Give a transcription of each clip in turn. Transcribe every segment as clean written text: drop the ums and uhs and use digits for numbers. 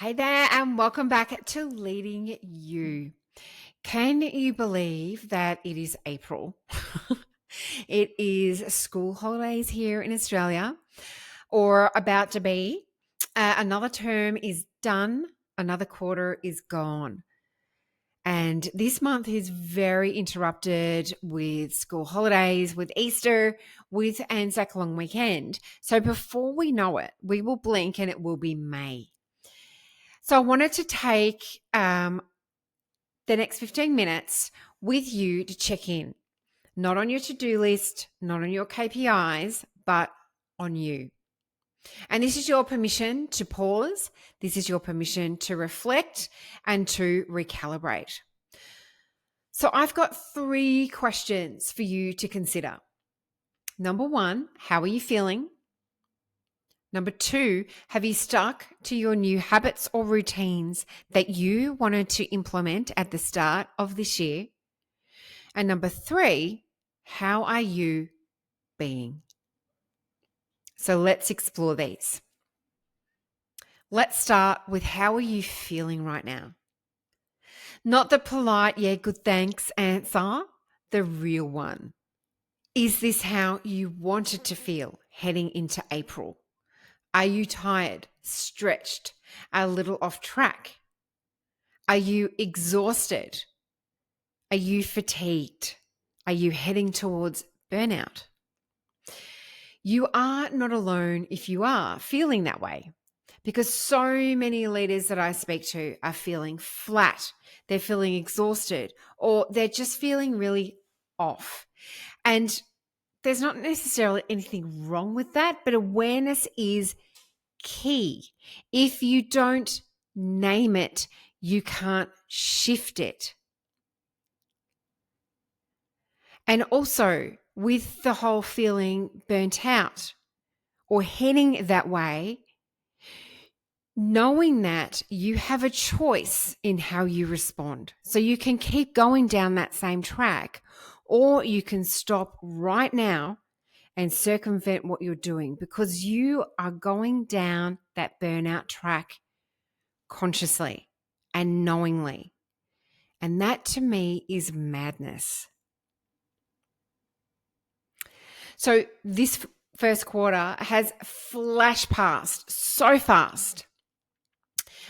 Hey there, and welcome back to Leading You. Can you believe that it is April? It is school holidays here in Australia, or about to be. Another term is done, another quarter is gone. And this month is very interrupted with school holidays, with Easter, with Anzac long weekend. So before we know it, we will blink and it will be May. So I wanted to take the next 15 minutes with you to check in, not on your to-do list, not on your KPIs, but on you. And this is your permission to pause. This is your permission to reflect and to recalibrate. So I've got 3 questions for you to consider. Number 1, how are you feeling? Number 2, have you stuck to your new habits or routines that you wanted to implement at the start of this year? And number 3, how are you being? So let's explore these. Let's start with how are you feeling right now? Not the polite, yeah, good thanks answer, the real one. Is this how you wanted to feel heading into April? Are you tired, stretched, a little off track? Are you exhausted? Are you fatigued? Are you heading towards burnout? You are not alone if you are feeling that way, because so many leaders that I speak to are feeling flat. They're feeling exhausted, or they're just feeling really off. And there's not necessarily anything wrong with that, but awareness is key. If you don't name it, you can't shift it. And also with the whole feeling burnt out or heading that way, knowing that you have a choice in how you respond. So you can keep going down that same track, or you can stop right now and circumvent what you're doing, because you are going down that burnout track consciously and knowingly. And that to me is madness. So this first quarter has flashed past so fast.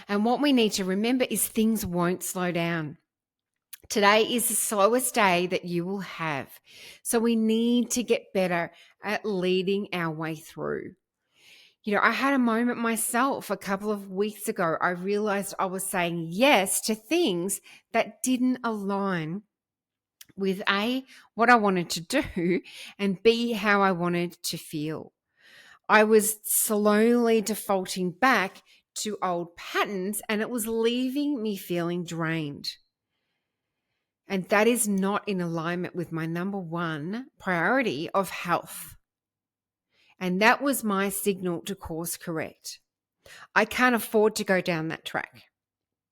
And what we need to remember is things won't slow down. Today is the slowest day that you will have. So we need to get better at leading our way through. You know, I had a moment myself a couple of weeks ago. I realized I was saying yes to things that didn't align with A, what I wanted to do, and B, how I wanted to feel. I was slowly defaulting back to old patterns, and it was leaving me feeling drained. And that is not in alignment with my number 1 priority of health. And that was my signal to course correct. I can't afford to go down that track.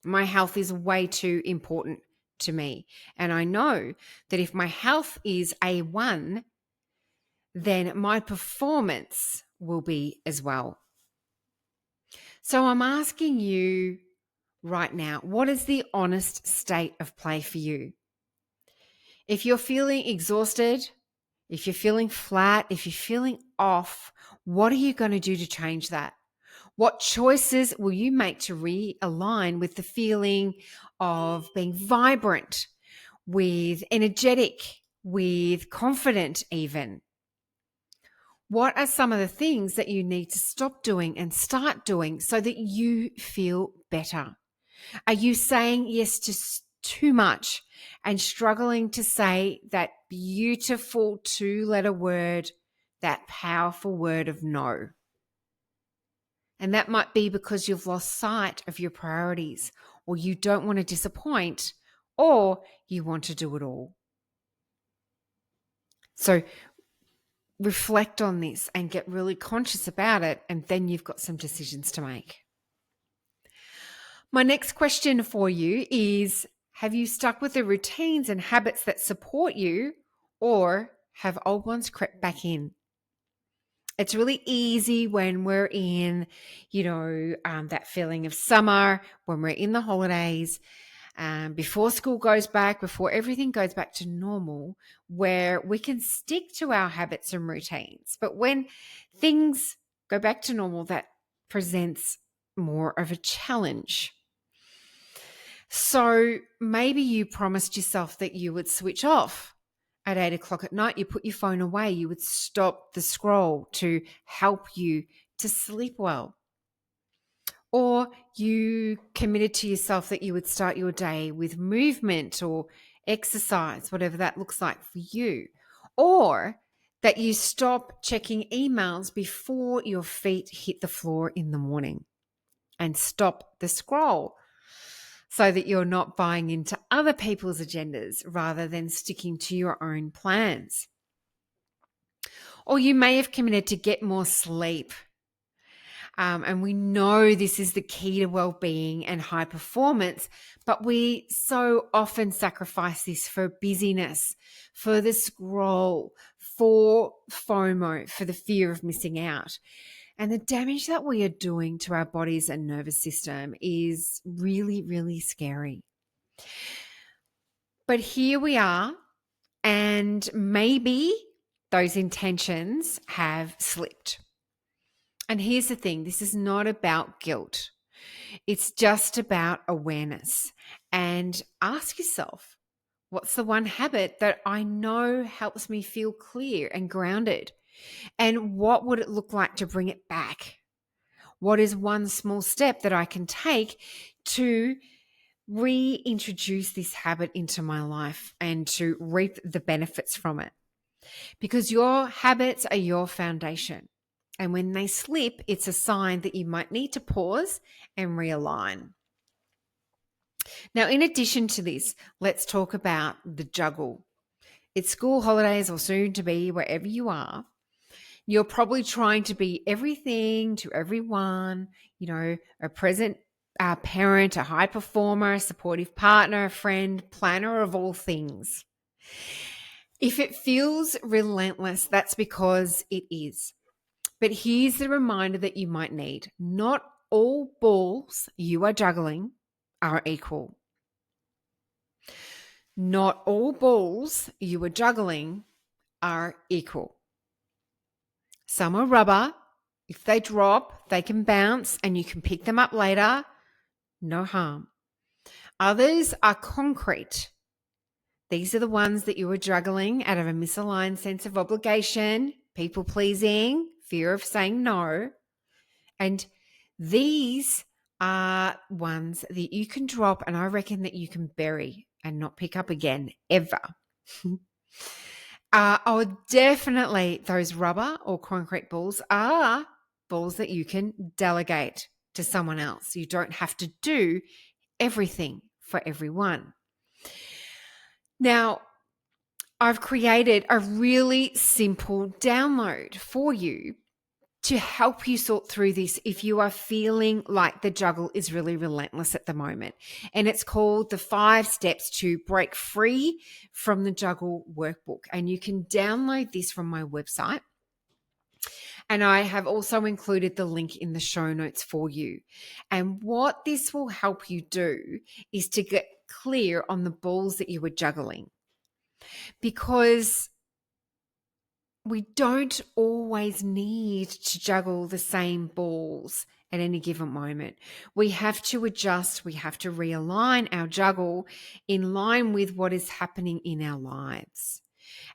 My health is way too important to me. And I know that if my health is A1, then my performance will be as well. So I'm asking you right now, what is the honest state of play for you? If you're feeling exhausted, if you're feeling flat, if you're feeling off, what are you going to do to change that? What choices will you make to realign with the feeling of being vibrant, with energetic, with confident even? What are some of the things that you need to stop doing and start doing so that you feel better? Are you saying yes to too much and struggling to say that beautiful 2-letter word, that powerful word of no? And that might be because you've lost sight of your priorities, or you don't want to disappoint, or you want to do it all. So reflect on this and get really conscious about it, and then you've got some decisions to make. My next question for you is, have you stuck with the routines and habits that support you, or have old ones crept back in? It's really easy when we're in, that feeling of summer, when we're in the holidays, before school goes back, before everything goes back to normal, where we can stick to our habits and routines. But when things go back to normal, that presents more of a challenge. So maybe you promised yourself that you would switch off at 8 o'clock at night. You put your phone away. You would stop the scroll to help you to sleep well. Or you committed to yourself that you would start your day with movement or exercise, whatever that looks like for you. Or that you stop checking emails before your feet hit the floor in the morning and stop the scroll so that you're not buying into other people's agendas rather than sticking to your own plans. Or you may have committed to get more sleep. And we know this is the key to well-being and high performance, but we so often sacrifice this for busyness, for the scroll, for FOMO, for the fear of missing out. And the damage that we are doing to our bodies and nervous system is really, really scary. But here we are, and maybe those intentions have slipped. And here's the thing, this is not about guilt. It's just about awareness. And ask yourself, what's the one habit that I know helps me feel clear and grounded? And what would it look like to bring it back? What is one small step that I can take to reintroduce this habit into my life and to reap the benefits from it? Because your habits are your foundation. And when they slip, it's a sign that you might need to pause and realign. Now, in addition to this, let's talk about the juggle. It's school holidays or soon to be wherever you are. You're probably trying to be everything to everyone, a present parent, a high performer, a supportive partner, a friend, planner of all things. If it feels relentless, that's because it is. But here's the reminder that you might need. Not all balls you are juggling are equal. Not all balls you are juggling are equal. Some are rubber. If they drop, they can bounce and you can pick them up later. No harm. Others are concrete. These are the ones that you are juggling out of a misaligned sense of obligation, people pleasing, fear of saying no. And these are ones that you can drop and I reckon that you can bury and not pick up again ever. Definitely those rubber or concrete balls are balls that you can delegate to someone else. You don't have to do everything for everyone. Now, I've created a really simple download for you to help you sort through this if you are feeling like the juggle is really relentless at the moment. And it's called the 5 Steps to Break Free from the Juggle Workbook. And you can download this from my website. And I have also included the link in the show notes for you. And what this will help you do is to get clear on the balls that you were juggling. Because we don't always need to juggle the same balls at any given moment. We have to adjust, we have to realign our juggle in line with what is happening in our lives.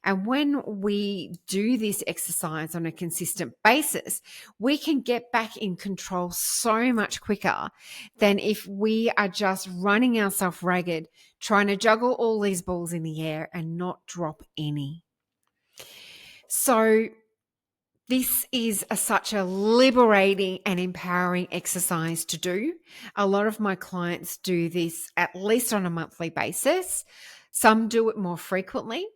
And when we do this exercise on a consistent basis, we can get back in control so much quicker than if we are just running ourselves ragged, trying to juggle all these balls in the air and not drop any. So this is such a liberating and empowering exercise to do. A lot of my clients do this at least on a monthly basis. Some do it more frequently.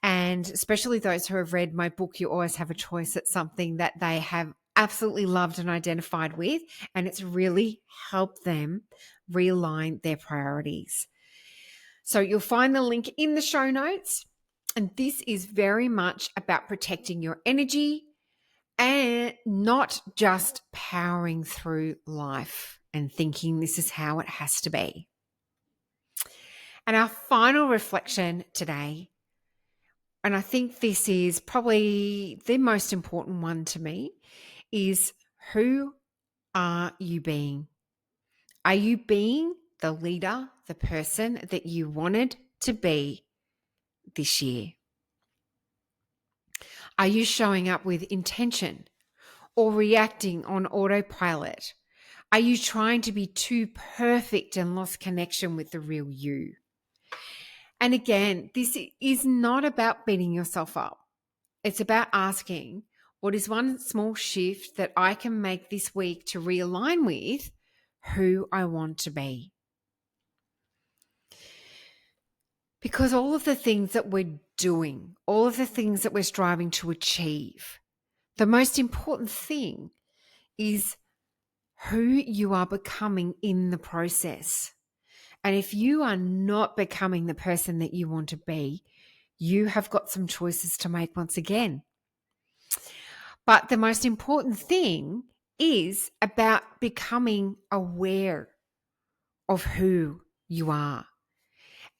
And especially those who have read my book, You Always Have a Choice, it's something that they have absolutely loved and identified with. And it's really helped them realign their priorities. So you'll find the link in the show notes. And this is very much about protecting your energy and not just powering through life and thinking this is how it has to be. And our final reflection today, and I think this is probably the most important one to me, is who are you being? Are you being the leader, the person that you wanted to be this year? Are you showing up with intention or reacting on autopilot? Are you trying to be too perfect and lost connection with the real you? And again, this is not about beating yourself up. It's about asking, what is one small shift that I can make this week to realign with who I want to be? Because all of the things that we're doing, all of the things that we're striving to achieve, the most important thing is who you are becoming in the process. And if you are not becoming the person that you want to be, you have got some choices to make once again. But the most important thing is about becoming aware of who you are.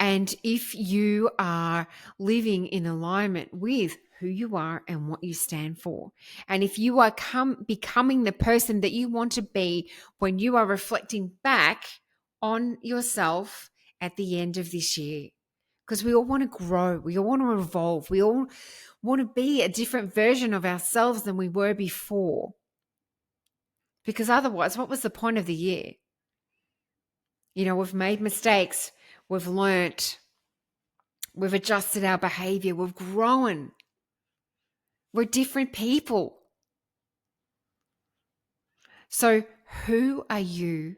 And if you are living in alignment with who you are and what you stand for, and if you are becoming the person that you want to be when you are reflecting back on yourself at the end of this year, because we all want to grow, we all want to evolve, we all want to be a different version of ourselves than we were before. Because otherwise, what was the point of the year? You know, we've made mistakes, we've learnt, we've adjusted our behavior, we've grown. We're different people. So who are you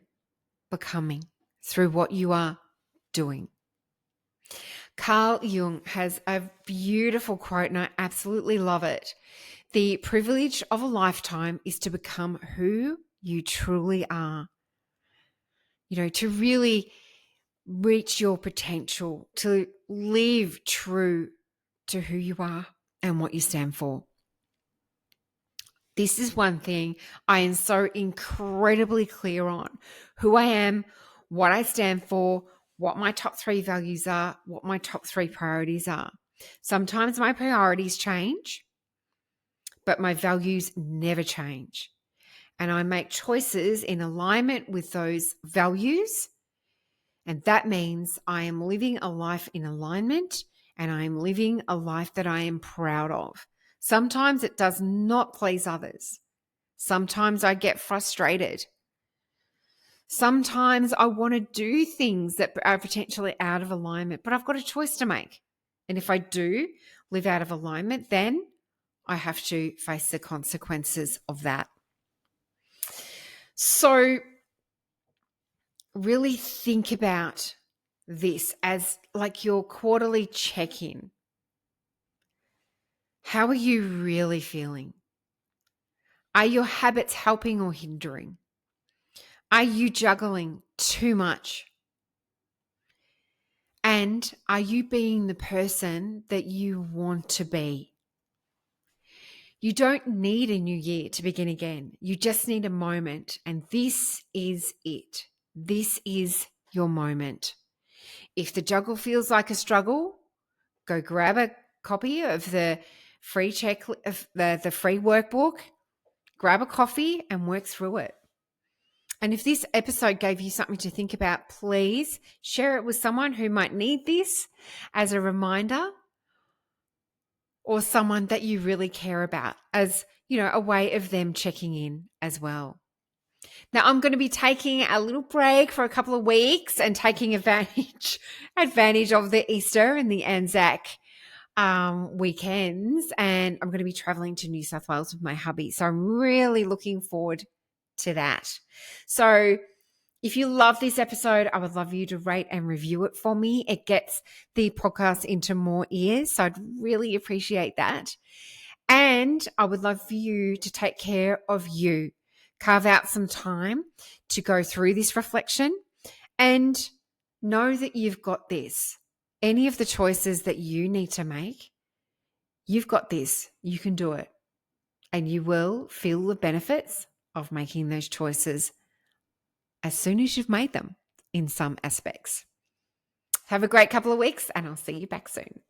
becoming through what you are doing? Carl Jung has a beautiful quote, and I absolutely love it. The privilege of a lifetime is to become who you truly are. You know, to really reach your potential, to live true to who you are and what you stand for. This is one thing I am so incredibly clear on: who I am, what I stand for, what my top 3 values are, what my top 3 priorities are. Sometimes my priorities change, but my values never change. And I make choices in alignment with those values. And that means I am living a life in alignment, and I am living a life that I am proud of. Sometimes it does not please others. Sometimes I get frustrated. Sometimes I want to do things that are potentially out of alignment, but I've got a choice to make. And if I do live out of alignment, then I have to face the consequences of that. So really think about this as like your quarterly check-in. How are you really feeling? Are your habits helping or hindering? Are you juggling too much? And are you being the person that you want to be? You don't need a new year to begin again. You just need a moment. And this is it. This is your moment. If the juggle feels like a struggle, go grab a copy of the free the free workbook, grab a coffee and work through it. And if this episode gave you something to think about, please share it with someone who might need this as a reminder, or someone that you really care about, as, you know, a way of them checking in as well. Now, I'm going to be taking a little break for a couple of weeks and taking advantage of the Easter and the Anzac weekends. And I'm going to be traveling to New South Wales with my hubby. So I'm really looking forward to that. So if you love this episode, I would love you to rate and review it for me. It gets the podcast into more ears, so I'd really appreciate that. And I would love for you to take care of you. Carve out some time to go through this reflection and know that you've got this. Any of the choices that you need to make, you've got this. You can do it. and you will feel the benefits of making those choices as soon as you've made them in some aspects. Have a great couple of weeks, and I'll see you back soon.